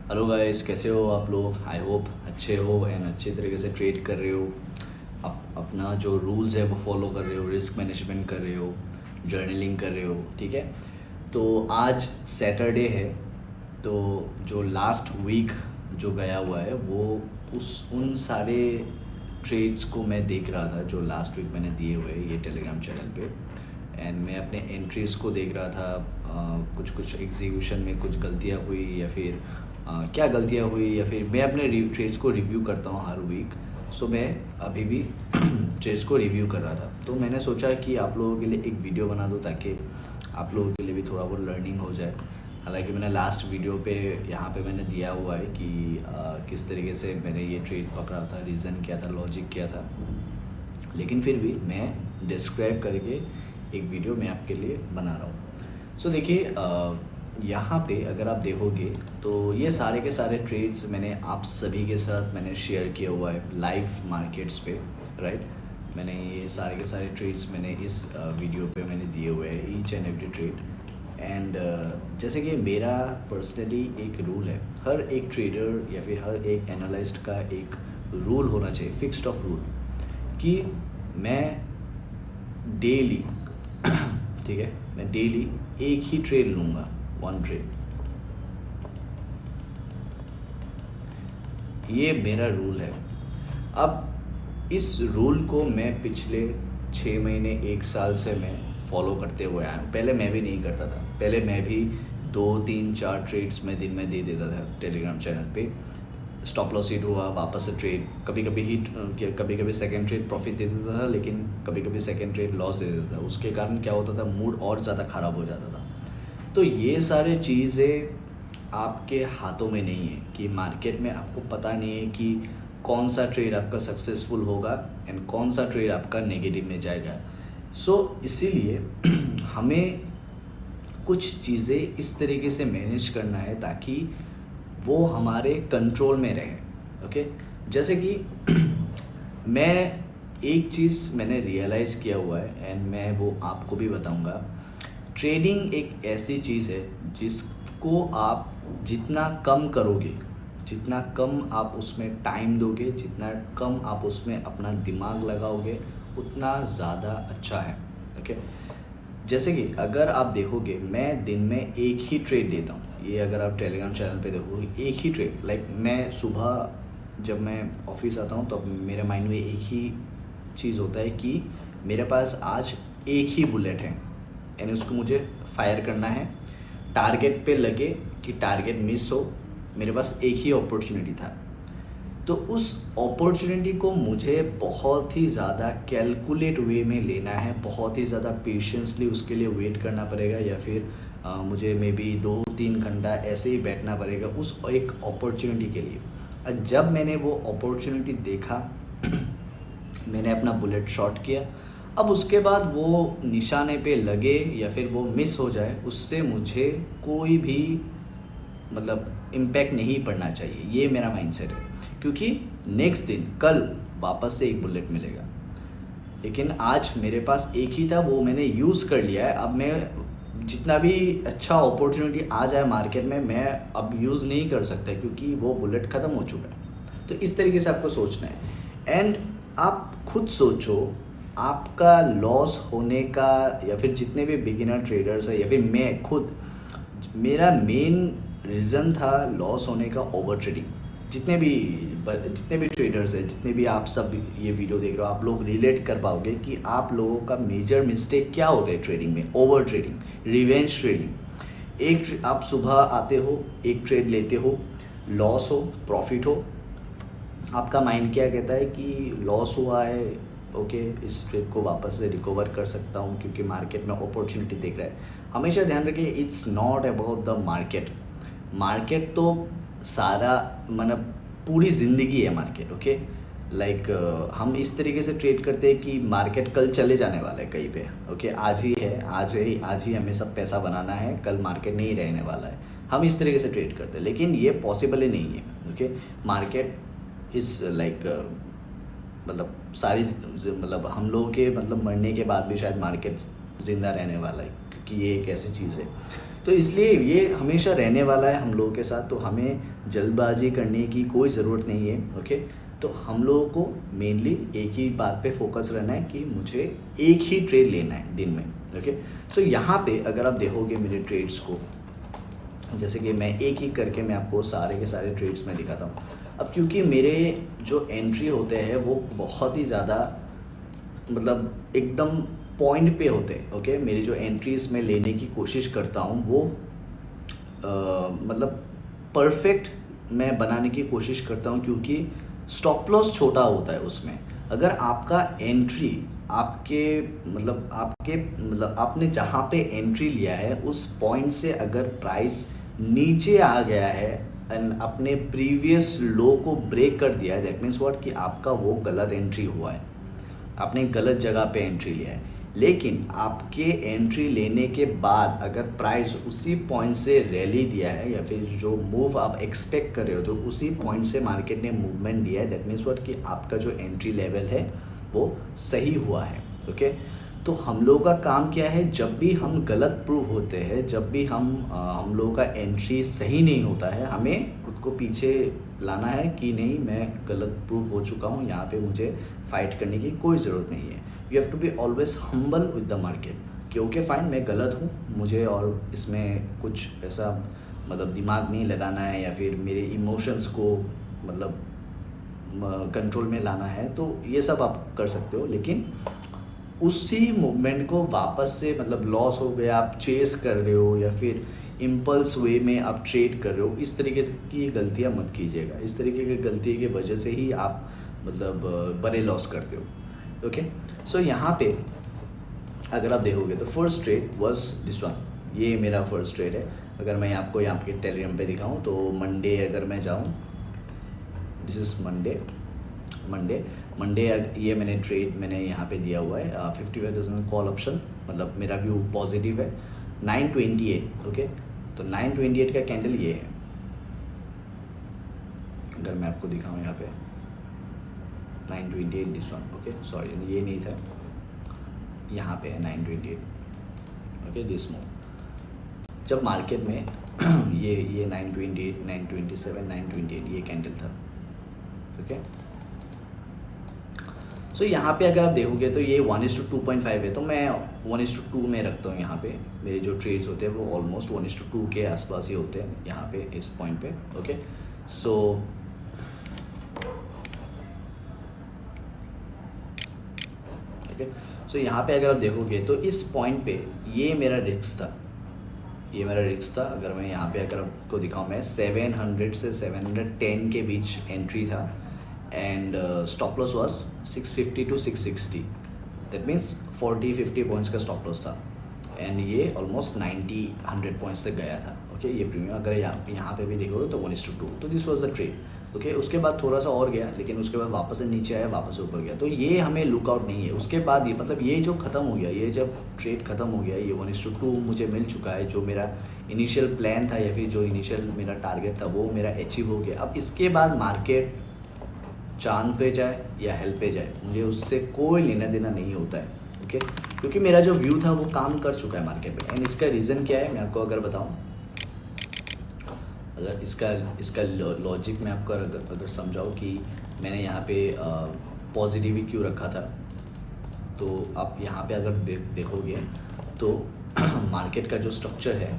Hello guys, कैसे हो आप लोग? आई होप अच्छे हो एंड अच्छे तरीके से ट्रेड कर रहे हो। अपना जो रूल्स है वो फॉलो कर रहे हो, रिस्क मैनेजमेंट कर रहे हो, जर्नलिंग कर रहे हो। ठीक है, तो आज सैटरडे है। तो जो लास्ट वीक जो गया हुआ है वो उन सारे ट्रेड्स को मैं देख रहा था जो लास्ट वीक मैंने दिए हुए हैं ये टेलीग्राम चैनल पे। एंड मैं अपने एंट्रीज़ को देख रहा था। कुछ कुछ एग्जीक्यूशन में कुछ गलतियाँ हुई या फिर क्या गलतियाँ हुई, या फिर मैं अपने ट्रेड्स को रिव्यू करता हूँ हर वीक। सो मैं अभी भी ट्रेड्स को रिव्यू कर रहा था, तो मैंने सोचा कि आप लोगों के लिए एक वीडियो बना दूँ ताकि आप लोगों के लिए भी थोड़ा बहुत लर्निंग हो जाए। हालांकि मैंने लास्ट वीडियो पे यहाँ पे मैंने दिया हुआ है कि किस तरीके से मैंने ये ट्रेड पकड़ा था, रीज़न क्या था, लॉजिक क्या था, लेकिन फिर भी मैं डिस्क्राइब करके एक वीडियो मैं आपके लिए बना रहा हूँ। सो देखिए, यहाँ पे अगर आप देखोगे तो ये सारे के सारे ट्रेड्स मैंने आप सभी के साथ मैंने शेयर किया हुआ है लाइव मार्केट्स पे, राइट। मैंने ये सारे के सारे ट्रेड्स मैंने इस वीडियो पे मैंने दिए हुए हैं, each and every trade. And जैसे कि मेरा पर्सनली एक रूल है, हर एक ट्रेडर या फिर हर एक एनालिस्ट का एक रूल होना चाहिए, फिक्स्ड ऑफ रूल, कि मैं डेली ठीक है, मैं डेली एक ही ट्रेड लूँगा, वन ट्रेड। ये मेरा रूल है। अब इस रूल को मैं पिछले 6 महीने 1 साल से मैं फॉलो करते हुए आया हूँ। पहले मैं भी नहीं करता था, पहले मैं भी 2 3 4 ट्रेड्स में दिन में दे देता था टेलीग्राम चैनल पे। स्टॉप लॉस हिट हुआ, वापस से ट्रेड, कभी कभी हिट, कभी कभी सेकंड ट्रेड प्रॉफिट दे देता था, लेकिन कभी कभी सेकंड ट्रेड लॉस दे देता था। उसके कारण क्या होता था, मूड और ज़्यादा ख़राब हो जाता था। तो ये सारे चीज़ें आपके हाथों में नहीं है कि मार्केट में आपको पता नहीं है कि कौन सा ट्रेड आपका सक्सेसफुल होगा एंड कौन सा ट्रेड आपका नेगेटिव में जाएगा। सो इसीलिए हमें कुछ चीज़ें इस तरीके से मैनेज करना है ताकि वो हमारे कंट्रोल में रहे। ओके, जैसे कि मैं एक चीज़ मैंने रियलाइज़ किया हुआ है एंड मैं वो आपको भी बताऊंगा। ट्रेडिंग एक ऐसी चीज़ है जिसको आप जितना कम करोगे, जितना कम आप उसमें टाइम दोगे, जितना कम आप उसमें अपना दिमाग लगाओगे, उतना ज़्यादा अच्छा है। ओके, जैसे कि अगर आप देखोगे मैं दिन में एक ही ट्रेड देता हूँ। ये अगर आप टेलीग्राम चैनल पे देखोगे एक ही ट्रेड, लाइक मैं सुबह जब मैं ऑफिस आता हूँ तब मेरे माइंड में एक ही चीज़ होता है कि मेरे पास आज एक ही बुलेट है यानी उसको मुझे फायर करना है। टारगेट पे लगे कि टारगेट मिस हो, मेरे पास एक ही अपॉर्चुनिटी था। तो उस अपॉर्चुनिटी को मुझे बहुत ही ज़्यादा कैलकुलेट वे में लेना है, बहुत ही ज़्यादा पेशेंसली उसके लिए वेट करना पड़ेगा, या फिर मुझे मे बी 2 3 घंटा ऐसे ही बैठना पड़ेगा उस एक अपॉर्चुनिटी के लिए। और जब मैंने वो अपॉर्चुनिटी देखा मैंने अपना बुलेट शॉट किया। अब उसके बाद वो निशाने पे लगे या फिर वो मिस हो जाए, उससे मुझे कोई भी मतलब इम्पैक्ट नहीं पड़ना चाहिए, ये मेरा माइंडसेट है। क्योंकि नेक्स्ट दिन कल वापस से एक बुलेट मिलेगा, लेकिन आज मेरे पास एक ही था, वो मैंने यूज़ कर लिया है। अब मैं जितना भी अच्छा अपॉर्चुनिटी आ जाए मार्केट में, मैं अब यूज़ नहीं कर सकता क्योंकि वो बुलेट ख़त्म हो चुका है। तो इस तरीके से आपको सोचना है। एंड आप खुद सोचो, आपका लॉस होने का, या फिर जितने भी बिगिनर ट्रेडर्स है या फिर मैं खुद, मेरा मेन रीज़न था लॉस होने का ओवर ट्रेडिंग। जितने भी ट्रेडर्स हैं, जितने भी आप सब ये वीडियो देख रहे हो, आप लोग रिलेट कर पाओगे कि आप लोगों का मेजर मिस्टेक क्या होता है ट्रेडिंग में। Over trading, revenge trading. आप सुबह आते हो, एक ट्रेड लेते हो, लॉस हो प्रॉफिट हो, आपका माइंड क्या कहता है कि लॉस हुआ है, ओके, इस ट्रेड को वापस से रिकवर कर सकता हूँ क्योंकि मार्केट में अपॉर्चुनिटी देख रहा है। हमेशा ध्यान रखिए, it's not about the market. Market तो सारा मतलब पूरी ज़िंदगी है मार्केट। ओके, लाइक हम इस तरीके से ट्रेड करते हैं कि मार्केट कल चले जाने वाला है कहीं पे। ओके, आज ही है, आज ही हमें सब पैसा बनाना है, कल मार्केट नहीं रहने वाला है। हम इस तरीके से ट्रेड करते हैं, लेकिन ये पॉसिबल ही नहीं है। ओके, मार्केट इस लाइक मतलब सारी मतलब हम लोगों के मतलब मरने के बाद भी शायद मार्केट ज़िंदा रहने वाला है, क्योंकि ये एक ऐसी चीज़ है। तो इसलिए ये हमेशा रहने वाला है हम लोगों के साथ, तो हमें जल्दबाजी करने की कोई ज़रूरत नहीं है। ओके, तो हम लोगों को मेनली एक ही बात पे फोकस रहना है कि मुझे एक ही ट्रेड लेना है दिन में। ओके, सो यहाँ पे अगर आप देखोगे मेरे ट्रेड्स को, जैसे कि मैं एक एक करके मैं आपको सारे के सारे ट्रेड्स में दिखाता हूँ। अब क्योंकि मेरे जो एंट्री होते हैं वो बहुत ही ज़्यादा मतलब एकदम पॉइंट पे होते हैं। ओके, मेरी जो एंट्रीज मैं लेने की कोशिश करता हूँ वो मतलब परफेक्ट मैं बनाने की कोशिश करता हूँ, क्योंकि स्टॉप लॉस छोटा होता है उसमें। अगर आपका एंट्री आपके आपने जहाँ पे एंट्री लिया है उस पॉइंट से अगर प्राइस नीचे आ गया है एंड अपने प्रीवियस लो को ब्रेक कर दिया है, दैट मीन्स व्हाट कि आपका वो गलत एंट्री हुआ है, आपने गलत जगह पे एंट्री लिया है। लेकिन आपके एंट्री लेने के बाद अगर प्राइस उसी पॉइंट से रैली दिया है या फिर जो मूव आप एक्सपेक्ट कर रहे हो तो उसी पॉइंट से मार्केट ने मूवमेंट दिया है, दैट मीन्स व्हाट कि आपका जो एंट्री लेवल है वो सही हुआ है। ओके, तो हम लोगों का काम क्या है, जब भी हम गलत प्रूव होते हैं, जब भी हम लोगों का एंट्री सही नहीं होता है, हमें खुद को पीछे लाना है कि नहीं मैं गलत प्रूव हो चुका हूँ, यहाँ पे मुझे फाइट करने की कोई ज़रूरत नहीं है। You have to be always humble with the market कि ओके फाइन, मैं गलत हूँ, मुझे और इसमें कुछ ऐसा मतलब दिमाग नहीं लगाना है या फिर मेरे इमोशंस को मतलब कंट्रोल में लाना है, तो ये सब आप कर सकते हो। लेकिन उसी मूवमेंट को वापस से मतलब लॉस हो गया, आप चेस कर रहे हो या फिर इम्पल्स वे में आप ट्रेड कर रहे हो, इस तरीके की गलतियाँ मत कीजिएगा। इस तरीके की गलती की वजह से ही आप मतलब बड़े लॉस करते हो। ओके, सो यहाँ पे अगर आप देखोगे तो first trade was this one, ये मेरा फर्स्ट ट्रेड है। अगर मैं आपको यहाँ पे टेलीग्राम पे दिखाऊँ तो मंडे अगर मैं जाऊँ, दिस इज़ मंडे ये मैंने ट्रेड मैंने यहाँ पे दिया हुआ है 55,000 कॉल ऑप्शन, मतलब मेरा व्यू पॉजिटिव है 928। ओके, तो 928 का कैंडल ये है। अगर मैं आपको दिखाऊँ यहाँ पे 928 दिस वन, ओके सॉरी ये नहीं था, यहाँ पे है 928। ओके, दिस मूव जब मार्केट में ये 928 927 928 ये कैंडल था। ओके, सो यहाँ पे अगर आप देखोगे तो ये 1:2.5 है, तो मैं 1:2 में रखता हूँ। यहाँ पे मेरे जो ट्रेड्स होते हैं वो ऑलमोस्ट 1:2 के आसपास ही होते हैं यहाँ पे इस पॉइंट पे। ओके, सो यहाँ पे अगर आप देखोगे तो इस पॉइंट पे ये मेरा रिस्क था, अगर मैं यहाँ पे अगर आपको दिखाऊँ, मैं 700 से 710 के बीच एंट्री था and stop loss was 650 to 660, that means 40-50 points का स्टॉप लॉस था एंड ये ऑलमोस्ट 90-100 पॉइंट्स तक गया था। ओके, ये प्रीमियम अगर यहाँ पे भी देखोगे तो 1:2, तो this was the trade. Okay, उसके बाद थोड़ा सा और गया, लेकिन उसके बाद वापस से नीचे आया, वापस से ऊपर गया, तो ये हमें लुकआउट नहीं है। उसके बाद ये मतलब ये जो ख़त्म हो गया, ये जब ट्रेड ख़त्म हो गया, ये 1:2 मुझे मिल चुका है, जो मेरा इनिशियल प्लान था या फिर जो इनिशियल मेरा टारगेट था वो मेरा अचीव हो गया। अब इसके बाद मार्केट चांद पे जाए या हेल पे जाए, मुझे उससे कोई लेना देना नहीं होता है। ओके, क्योंकि मेरा जो व्यू था वो काम कर चुका है मार्केट में। एंड इसका रीज़न क्या है मैं आपको अगर बताऊँ, अगर इसका लॉजिक मैं आपको अगर समझाऊँ कि मैंने यहाँ पे पॉजिटिव ही क्यों रखा था, तो आप यहाँ पे अगर देखोगे तो मार्केट का जो स्ट्रक्चर है,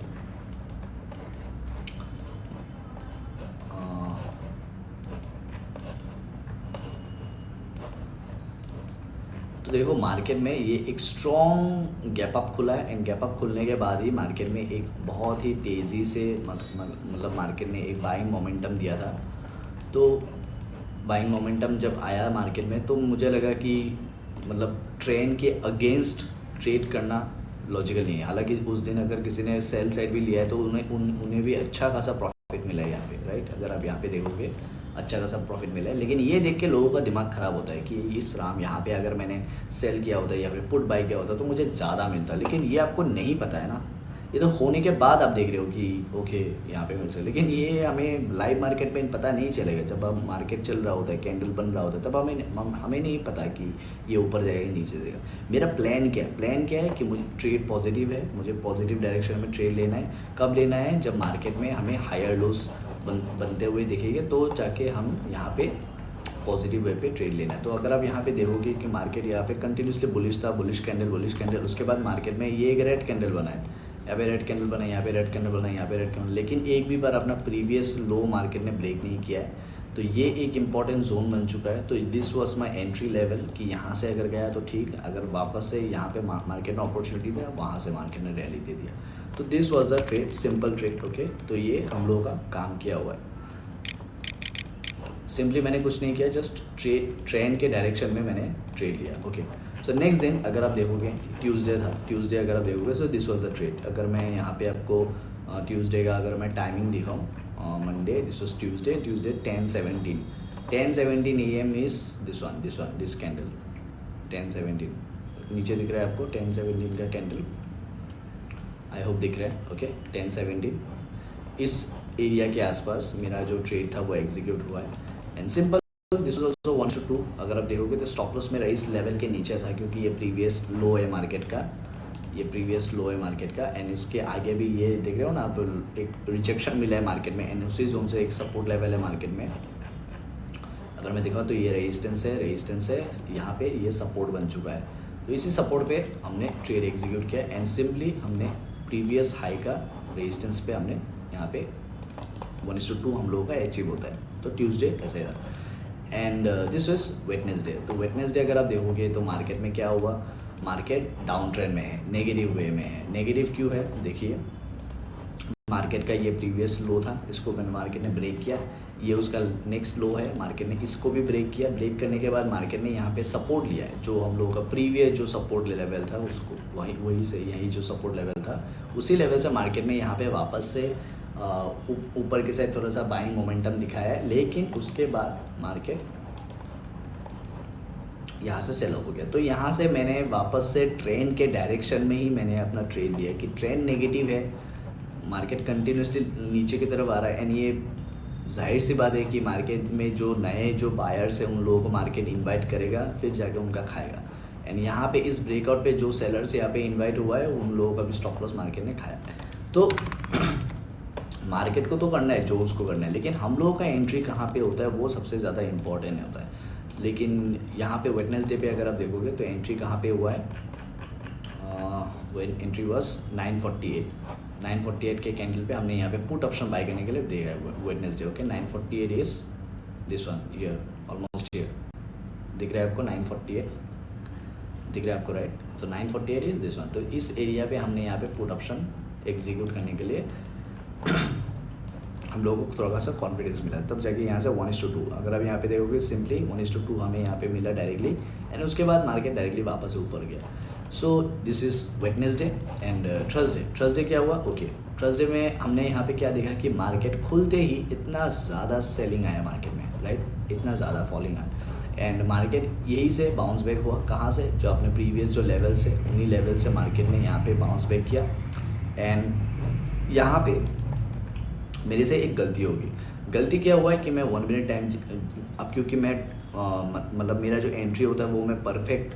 तो देखो मार्केट में ये एक स्ट्रॉन्ग गैप अप खुला है एंड गैप अप खुलने के बाद ही मार्केट में एक बहुत ही तेज़ी से मतलब मार्केट ने एक बाइंग मोमेंटम दिया था। तो बाइंग मोमेंटम जब आया मार्केट में तो मुझे लगा कि मतलब ट्रेंड के अगेंस्ट ट्रेड करना लॉजिकल नहीं है। हालांकि उस दिन अगर किसी ने सेल साइड भी लिया है तो उन्हें भी अच्छा खासा प्रॉफिट मिला है यहाँ पे, राइट। अगर आप यहाँ पे देखोगे अच्छा खासा प्रॉफिट मिला है, लेकिन ये देख के लोगों का दिमाग ख़राब होता है कि इस राम यहाँ पे अगर मैंने सेल किया होता या फिर पुट बाई किया होता तो मुझे ज़्यादा मिलता, लेकिन ये आपको नहीं पता है ना ये तो होने के बाद आप देख रहे हो कि ओके यहाँ पे मिल सकता है, लेकिन ये हमें लाइव मार्केट में पता नहीं चलेगा। जब अब मार्केट चल रहा होता है, कैंडल बन रहा होता है, तब हमें नहीं पता कि ये ऊपर जाएगा या नीचे जाएगा। मेरा प्लान क्या है कि मुझे ट्रेड पॉजिटिव है, मुझे पॉजिटिव डायरेक्शन में ट्रेड लेना है। कब लेना है? जब मार्केट में हमें हायर लोस बनते हुए दिखेंगे, तो जाके हम यहाँ पे पॉजिटिव वे पे ट्रेड लेना है। तो अगर आप यहाँ पे देखोगे कि मार्केट यहाँ पे कंटिन्यूसली बुलिश था, बुलिश कैंडल, उसके बाद मार्केट में ये एक रेड कैंडल बना है, यहाँ पे रेड कैंडल बना है, यहाँ पे रेड कैंडल बना है, यहाँ पे रेड कैंडल, लेकिन एक भी बार अपना प्रीवियस लो मार्केट ने ब्रेक नहीं किया है। तो ये एक इम्पॉर्टेंट जोन बन चुका है। तो this was my entry level कि यहाँ से अगर गया तो ठीक, अगर वापस से यहाँ पे मार्केट में अपॉर्चुनिटी दिया, वहाँ से मार्केट ने रैली दे दिया। तो this was the trade, simple trade. Okay, तो ये हम लोगों का काम किया हुआ है। सिंपली मैंने कुछ नहीं किया, जस्ट ट्रेंड के डायरेक्शन में मैंने ट्रेड लिया। ओके, सो नेक्स्ट दिन अगर आप देखोगे ट्यूसडे था, ट्यूसडे अगर आप देखोगे so this was the trade. अगर मैं यहाँ पे आपको ट्यूसडे का अगर मैं टाइमिंग दिखाऊँ, Monday, this was Tuesday 10:17 AM is this candle 10:17 नीचे दिख रहा है आपको 10:17 का कैंडल, आई होप दिख रहा है। ओके, 10:17 इस एरिया के आसपास मेरा जो ट्रेड था वो एग्जीक्यूट हुआ है। And simple, this was also 1 to 2। अगर आप देखोगे तो स्टॉप लॉस मेरा इस लेवल के नीचे था, क्योंकि ये प्रीवियस लो है मार्केट का, एंड इसके आगे भी ये देख रहे हो ना आप, एक रिजेक्शन मिला है मार्केट में, एंड उसी जोन से एक सपोर्ट लेवल है मार्केट में। अगर मैं दिखाऊँ तो ये रेजिस्टेंस है, यहाँ पे ये सपोर्ट बन चुका है। तो इसी सपोर्ट पे हमने ट्रेड एग्जीक्यूट किया, एंड सिंपली हमने प्रीवियस हाई का रेजिस्टेंस पे हमने यहाँ पे 1:2 हम लोगों का अचीव होता है। तो ट्यूसडे ऐसे था, एंड दिस वाज वेडनेसडे। तो वेडनेसडे अगर आप देखोगे तो मार्केट में क्या हुआ, मार्केट डाउन ट्रेंड में है, नेगेटिव वे में है। नेगेटिव क्यों है? देखिए, मार्केट का ये प्रीवियस लो था, इसको मैंने मार्केट ने ब्रेक किया, ये उसका नेक्स्ट लो है, मार्केट ने इसको भी ब्रेक किया। ब्रेक करने के बाद मार्केट ने यहाँ पे सपोर्ट लिया है, जो हम लोगों का प्रीवियस जो सपोर्ट लेवल था उसको वहीं से यही जो सपोर्ट लेवल था उसी लेवल से मार्केट ने यहाँ पे वापस से ऊपर के साइड थोड़ा सा बाइंग मोमेंटम दिखाया है, लेकिन उसके बाद मार्केट यहाँ से सेल हो गया। तो यहाँ से मैंने वापस से ट्रेंड के डायरेक्शन में ही मैंने अपना ट्रेड लिया कि ट्रेंड नेगेटिव है, मार्केट कंटिन्यूसली नीचे की तरफ आ रहा है, एंड ये जाहिर सी बात है कि मार्केट में जो नए जो बायर्स हैं उन लोगों को मार्केट इनवाइट करेगा, फिर जाकर उनका खाएगा। एंड यहाँ पे इस ब्रेकआउट पे जो सेलर्स यहाँ पे इनवाइट हुआ है उन लोगों का भी स्टॉप लॉस मार्केट ने खाया। तो मार्केट को तो करना है जो उसको करना है, लेकिन हम लोगों का एंट्री कहाँ पे होता है वो सबसे ज़्यादा इम्पॉर्टेंट होता है। लेकिन यहाँ पे वेडनेसडे पे अगर आप देखोगे तो एंट्री कहाँ पे हुआ है, एंट्री वाज 948 के कैंडल पे हमने यहाँ पे पुट ऑप्शन बाय करने के लिए दिया है Wednesday. Okay, 948 is this one here, almost here दिख रहा है आपको, 948 दिख रहा है आपको, राइट। तो 948 इज दिस वन। तो इस एरिया पे हमने यहाँ पे पुट ऑप्शन एग्जीक्यूट करने के लिए हम लोगों को थोड़ा सा कॉन्फिडेंस मिला, तब जाके यहाँ से 1:2। अगर आप यहाँ पे देखोगे सिंपली 1:2 हमें यहाँ पे मिला डायरेक्टली, एंड उसके बाद मार्केट डायरेक्टली वापस ऊपर गया। सो this is Wednesday and Thursday क्या हुआ? ओके, थर्सडे में हमने यहाँ पे क्या देखा कि मार्केट खुलते ही इतना ज़्यादा सेलिंग आया मार्केट में, राइट, इतना ज़्यादा फॉलिंग आया, एंड मार्केट यही से बाउंस बैक हुआ। कहाँ से? जो अपने प्रीवियस जो लेवल्स है उन्हीं लेवल से मार्केट ने यहाँ पे बाउंस बैक किया। एंड यहाँ पे मेरे से एक गलती होगी। गलती क्या हुआ है कि मैं 1 मिनट टाइम, अब क्योंकि मैं मतलब मेरा जो एंट्री होता है वो मैं परफेक्ट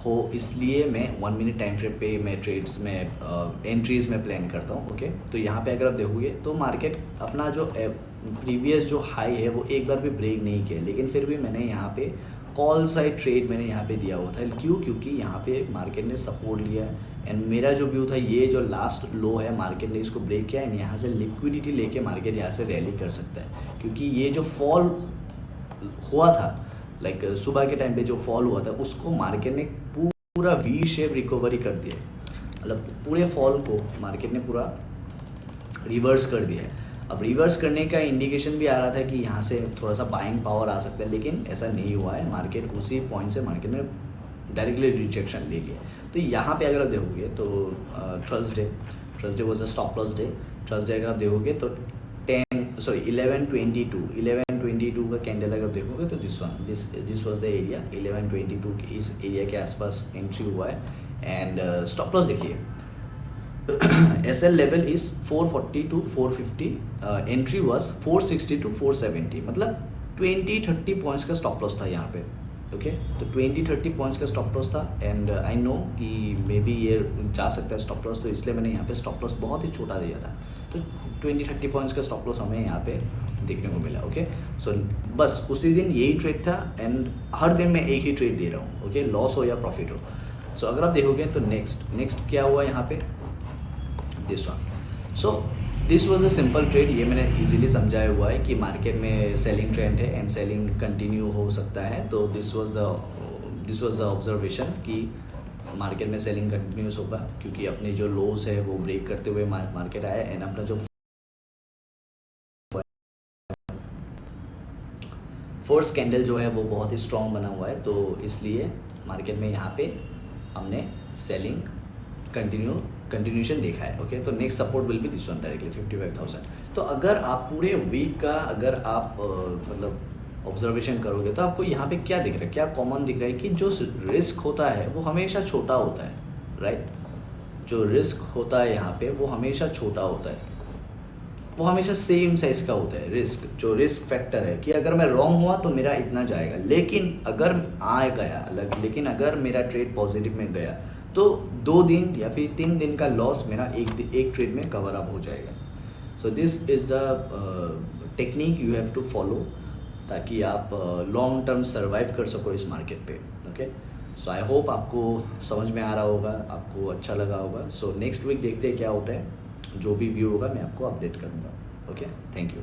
हो, इसलिए मैं 1 मिनट टाइम फ्रेम पे मैं ट्रेड्स में एंट्रीज में प्लान करता हूँ। ओके, तो यहाँ पे अगर आप देखोगे तो मार्केट अपना जो प्रीवियस जो हाई है वो एक बार भी ब्रेक नहीं किया, लेकिन फिर भी मैंने यहाँ पे कॉल साइड ट्रेड मैंने यहाँ पे दिया हुआ था। क्यों? क्योंकि यहाँ पे मार्केट ने सपोर्ट लिया, एंड मेरा जो व्यू था ये जो लास्ट लो है मार्केट ने इसको ब्रेक किया, एंड यहाँ से लिक्विडिटी लेके मार्केट यहाँ से रैली कर सकता है। क्योंकि ये जो फॉल हुआ था, लाइक सुबह के टाइम पे जो फॉल हुआ था उसको मार्केट ने पूरा वी शेप रिकवरी कर दिया, मतलब पूरे फॉल को मार्केट ने पूरा रिवर्स कर दिया है। अब रिवर्स करने का इंडिकेशन भी आ रहा था कि यहाँ से थोड़ा सा बाइंग पावर आ सकता है, लेकिन ऐसा नहीं हुआ है। मार्केट उसी पॉइंट से मार्केट ने डायरेक्टली रिजेक्शन ले लिया। तो यहाँ पे अगर आप देखोगे तो Thursday was a stop loss day. Thursday अगर आप देखोगे तो 11:22 का कैंडल अगर देखोगे तो दिस वाज द एरिया, 11:22 के इस एरिया के आसपास एंट्री हुआ है। एंड स्टॉप लॉस देखिए, SL level is 440 to 450, entry was 460 to 470, मतलब 20-30 पॉइंट्स का स्टॉप लॉस था यहाँ पे। ओके तो 20-30 पॉइंट्स का स्टॉप लॉस था, एंड आई नो कि मे बी ये जा सकता है स्टॉप लॉस, तो इसलिए मैंने यहाँ पे स्टॉप लॉस बहुत ही छोटा दिया था। तो 20-30 पॉइंट्स का स्टॉप लॉस हमें यहाँ पे देखने को मिला। ओके सो बस उसी दिन यही ट्रेड था, एंड हर दिन मैं एक ही ट्रेड दे रहा हूँ। ओके लॉस हो या प्रॉफिट हो। सो अगर आप देखोगे तो नेक्स्ट क्या हुआ यहाँ पे, this one. So this was a simple trade. ये मैंने इजीली समझाया हुआ है कि मार्केट में सेलिंग ट्रेंड है एंड सेलिंग कंटिन्यू हो सकता है। तो दिस वाज द ऑब्जर्वेशन कि मार्केट में सेलिंग कंटिन्यूस होगा, क्योंकि अपने जो लोज है वो ब्रेक करते हुए मार्केट आया, एंड अपना जो फर्स्ट कैंडल जो है वो बहुत ही स्ट्रॉन्ग बना हुआ है, तो इसलिए मार्केट में यहाँ पे हमने सेलिंग कंटिन्यूशन देखा है। ओके तो next support will be this one directly 55,000। तो अगर आप पूरे वीक का अगर आप मतलब ऑब्जर्वेशन करोगे तो आपको यहाँ पे क्या दिख रहा है, क्या कॉमन दिख रहा है कि जो रिस्क होता है वो हमेशा छोटा होता है, राइट। जो रिस्क होता है यहाँ पे वो हमेशा छोटा होता है, वो हमेशा सेम साइज का होता है। रिस्क जो रिस्क फैक्टर है कि अगर मैं रॉन्ग हुआ तो मेरा इतना जाएगा, लेकिन अगर आ गया अलग, लेकिन अगर मेरा ट्रेड पॉजिटिव में गया तो 2 दिन या फिर 3 दिन का लॉस मेरा एक ट्रेड में कवर अप हो जाएगा। So this is the technique you have to follow, ताकि आप लॉन्ग टर्म सर्वाइव कर सको इस मार्केट पे। ओके सो आई होप आपको समझ में आ रहा होगा, आपको अच्छा लगा होगा। सो नेक्स्ट वीक देखते हैं क्या होता है, जो भी व्यू होगा मैं आपको अपडेट करूँगा। Okay thank you.